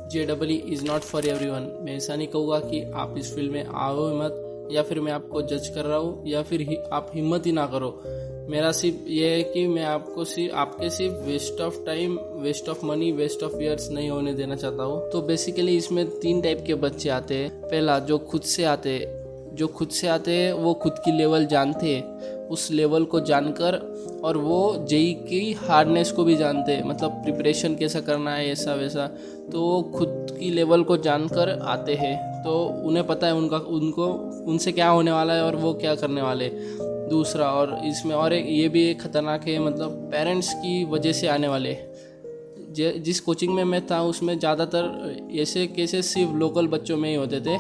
JEE is not for everyone. मैं ऐसा नहीं कहूँगा कि आप इस फील्ड में आओ मत, या फिर मैं आपको जज कर रहा हूँ, या फिर आप हिम्मत ही ना करो। मेरा सिर्फ ये है कि मैं आपके सिर्फ waste of time, waste of money, waste of years नहीं होने देना चाहता हूँ। तो बेसिकली इसमें 3 टाइप के बच्चे आते हैं। पहला, जो खुद से आते हैं वो खुद की लेवल जानते हैं, उस लेवल को जानकर, और वो जेई की हार्डनेस को भी जानते हैं, मतलब प्रिपरेशन कैसा करना है ऐसा वैसा। तो वो खुद की लेवल को जानकर आते हैं, तो उन्हें पता है उनसे क्या होने वाला है और वो क्या करने वाले। दूसरा, और इसमें और एक ये भी एक खतरनाक है, मतलब पेरेंट्स की वजह से आने वाले। जिस कोचिंग में मैं था उसमें ज़्यादातर ऐसे केसेस सिर्फ लोकल बच्चों में ही होते थे।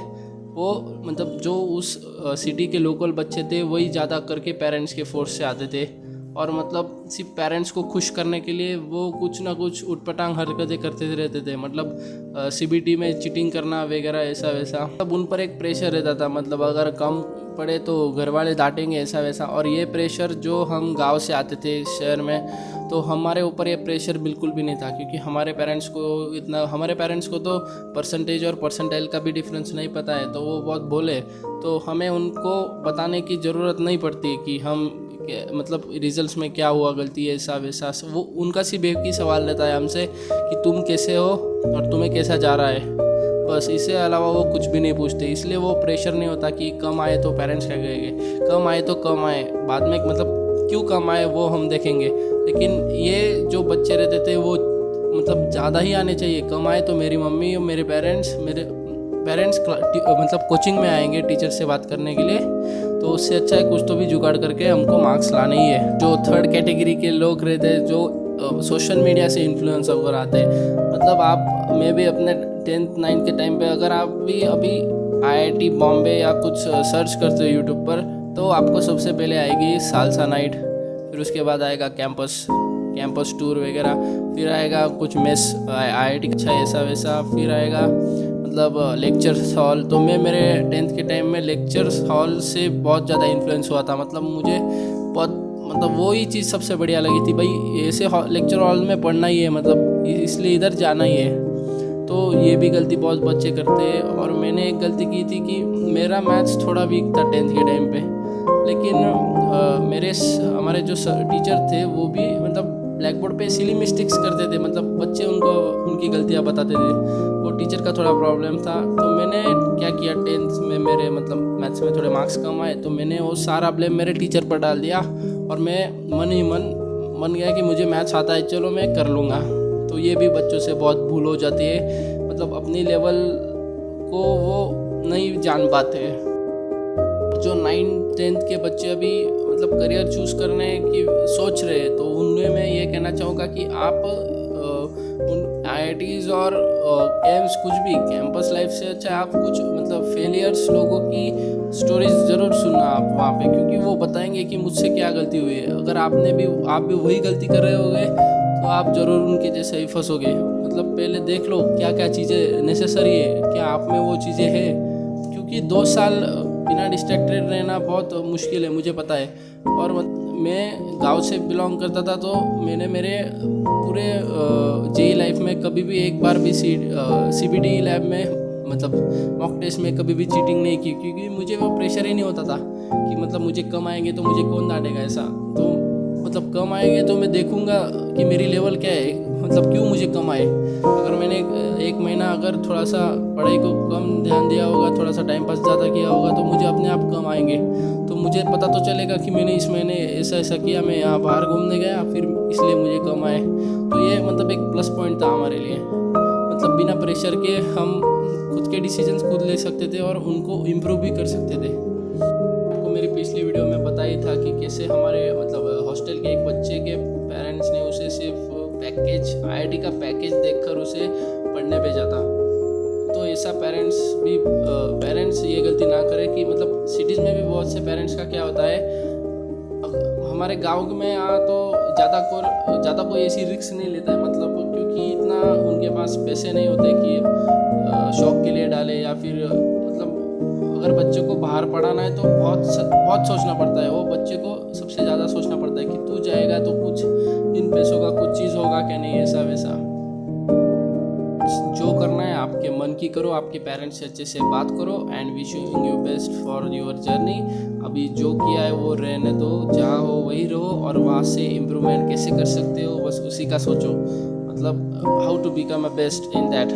वो मतलब जो उस सिटी के लोकल बच्चे थे वही ज़्यादा करके पेरेंट्स के फोर्स से आते थे, और मतलब सिर्फ पेरेंट्स को खुश करने के लिए वो कुछ ना कुछ उटपटांग हरकतें करते रहते थे, मतलब CBT में चीटिंग करना वगैरह ऐसा वैसा। मतलब उन पर एक प्रेशर रहता था, मतलब अगर कम पड़े तो घर वाले डांटेंगे ऐसा वैसा। और ये प्रेशर, जो हम गांव से आते थे शहर में, तो हमारे ऊपर ये प्रेशर बिल्कुल भी नहीं था, क्योंकि हमारे पेरेंट्स को तो परसेंटेज और परसेंटाइल का भी डिफरेंस नहीं पता है। तो वो बहुत बोले तो हमें उनको बताने की ज़रूरत नहीं पड़ती कि हम मतलब रिजल्ट्स में क्या हुआ, गलती है ऐसा वैसा। वो उनका सिर्फ एक ही सवाल रहता है हमसे कि तुम कैसे हो और तुम्हें कैसा जा रहा है, बस। इससे अलावा वो कुछ भी नहीं पूछते। इसलिए वो प्रेशर नहीं होता कि कम आए तो पेरेंट्स क्या कहेंगे, कम आए तो कम आए, बाद में मतलब क्यों कम आए वो हम देखेंगे। लेकिन ये जो बच्चे रहते थे वो मतलब ज़्यादा ही आने चाहिए। कम आए तो मेरी मम्मी और मेरे पेरेंट्स मतलब कोचिंग में आएंगे टीचर से बात करने के लिए, तो उससे अच्छा है कुछ तो भी जुगाड़ करके हमको मार्क्स लाने ही है। जो 3rd कैटेगरी के लोग रहते हैं, जो सोशल मीडिया से इन्फ्लुएंस होकर आते हैं, मतलब मैं भी अपने 10th 9th के टाइम पे, अगर आप भी अभी IIT बॉम्बे या कुछ सर्च करते हो यूट्यूब पर, तो आपको सबसे पहले आएगी सालसा नाइट, फिर उसके बाद आएगा कैंपस टूर वगैरह, फिर आएगा कुछ मेस IIT अच्छा ऐसा वैसा, फिर आएगा मतलब लेक्चर हॉल। तो मैं मेरे 10th के टाइम में लेक्चर हॉल से बहुत ज़्यादा इन्फ्लुएंस हुआ था, मतलब मुझे बहुत, मतलब वो ही चीज़ सबसे बढ़िया लगी थी, भाई ऐसे लेक्चर हॉल में पढ़ना ही है, मतलब इसलिए इधर जाना ही है। तो ये भी गलती बहुत बच्चे करते हैं। और मैंने एक गलती की थी कि मेरा मैथ्स थोड़ा वीक था 10th के टाइम पे, लेकिन हमारे जो टीचर थे वो भी मतलब ब्लैक बोर्ड पे सिली मिस्टेक्स करते थे, मतलब बच्चे उनकी गलतियाँ बताते थे। वो टीचर का थोड़ा प्रॉब्लम था। तो मैंने क्या किया, 10th में मेरे मतलब मैथ्स में थोड़े मार्क्स कम आए, तो मैंने वो सारा ब्लेम मेरे टीचर पर डाल दिया, और मैं मन गया कि मुझे मैथ्स आता है, चलो मैं कर लूँगा। तो ये भी बच्चों से बहुत भूल हो जाती है, मतलब अपनी लेवल को वो नहीं जान पाते। जो 9th 10th के बच्चे अभी मतलब करियर चूज़ करने की सोच रहे हैं, तो उनमें मैं ये कहना चाहूँगा कि आप उन IITs और कैंप्स, कुछ भी कैंपस लाइफ से अच्छा आप कुछ मतलब फेलियर्स लोगों की स्टोरीज ज़रूर सुनना आप वहाँ पे, क्योंकि वो बताएंगे कि मुझसे क्या गलती हुई है। अगर आप भी वही गलती कर रहे होगे तो आप ज़रूर उनके जैसे ही फंसोगे। मतलब पहले देख लो क्या क्या चीज़ें नेसेसरी है, क्या आप में वो चीज़ें हैं, क्योंकि 2 साल बिना डिस्ट्रैक्टेड रहना बहुत मुश्किल है, मुझे पता है। और मैं गांव से बिलोंग करता था, तो मैंने मेरे पूरे JEE लाइफ में कभी भी एक बार भी CBT लैब में मतलब मॉक टेस्ट में कभी भी चीटिंग नहीं की, क्योंकि मुझे वो प्रेशर ही नहीं होता था कि मतलब मुझे कम आएंगे तो मुझे कौन डांटेगा ऐसा। तो मतलब कम आएंगे तो मैं देखूंगा कि मेरी लेवल क्या है, मतलब क्यों मुझे कम आए। अगर मैंने एक महीना अगर थोड़ा सा पढ़ाई को कम ध्यान दिया होगा, थोड़ा सा टाइम पास ज़्यादा किया होगा, तो मुझे अपने आप कम आएंगे। तो मुझे पता तो चलेगा कि मैंने इस महीने ऐसा किया, मैं यहाँ बाहर घूमने गया, फिर इसलिए मुझे कम आए। तो ये मतलब एक प्लस पॉइंट था हमारे लिए, मतलब बिना प्रेशर के हम खुद के डिसीजंस खुद ले सकते थे और उनको इम्प्रूव भी कर सकते थे। आपको मेरी पिछली वीडियो में बताया था कि कैसे हमारे मतलब हॉस्टल के एक बच्चे के पेरेंट्स ने उसे सिर्फ IIT का पैकेज देखकर उसे पढ़ने भेजा था। तो ऐसा पेरेंट्स ये गलती ना करें कि मतलब सिटीज़ में भी बहुत से पेरेंट्स का क्या होता है, हमारे गांव में तो ज़्यादा कोई ऐसी रिस्क नहीं लेता है, मतलब क्योंकि इतना उनके पास पैसे नहीं होते कि शौक के लिए डाले, या फिर मतलब अगर बच्चे को बाहर पढ़ाना है तो बहुत सोचना पड़ता है। वो बच्चे को सबसे ज़्यादा सोचना पड़ता है कि तू जाएगा तो कुछ इन पैसों का कुछ चीज़ होगा क्या नहीं, ऐसा वैसा। जो करना है आपके मन की करो, आपके पेरेंट्स से अच्छे से बात करो and wishing you best for your journey. अभी जो किया है वो रहने दो, जहाँ हो वही रहो और वहाँ से इम्प्रूवमेंट कैसे कर सकते हो बस उसी का सोचो, मतलब how to become a best in that.